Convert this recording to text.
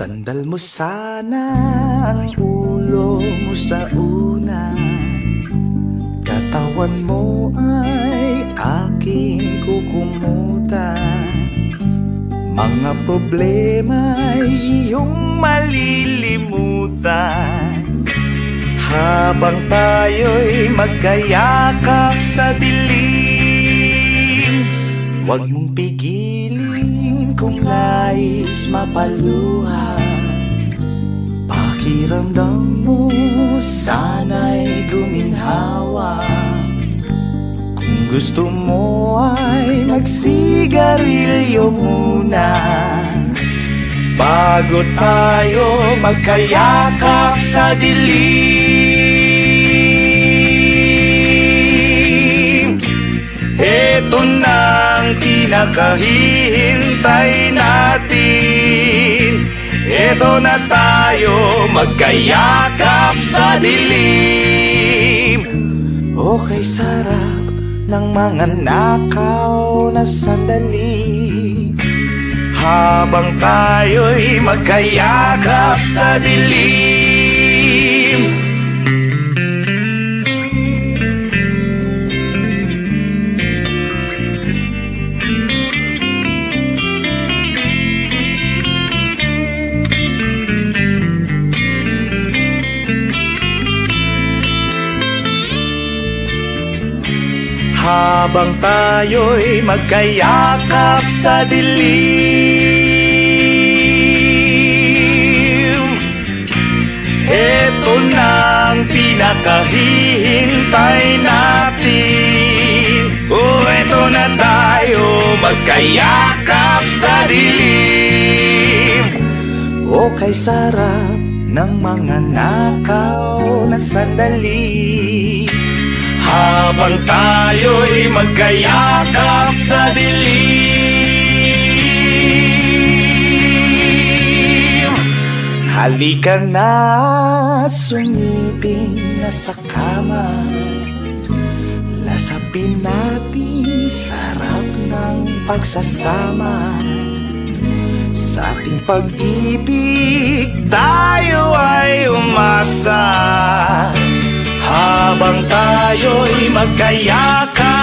Sandal mo sana ang ulo mo sa unan, katawan mo ay aking kukumutan. Mga problema ay iyong malilimutan habang tayo'y magkayakap sa dilim. Huwag mong pigilin kung nais mapaluha, pakiramdam mo sana'y guminhawa. Kung gusto mo ay magsigarilyo muna bago tayo magkayakap sa dilim. Ito na ang pinakahihintay natin, ito na tayo magkayakap sa dilim. Okay, sarap ng mga nakaw na sandali habang tayo'y magkayakap sa dilim. Habang tayo'y magkayakap sa dilim, eto na ang pinakahihintay natin. Eto na tayo magkayakap sa dilim. Kay sarap ng mga nakaw na sandali habang tayo'y magkayakap sa dilim. Halika na, sumiping na sa kama, lasapin natin sarap ng pagsasama. Sa ating pag-ibig tayo ay umasa habang tayo'y magkayakap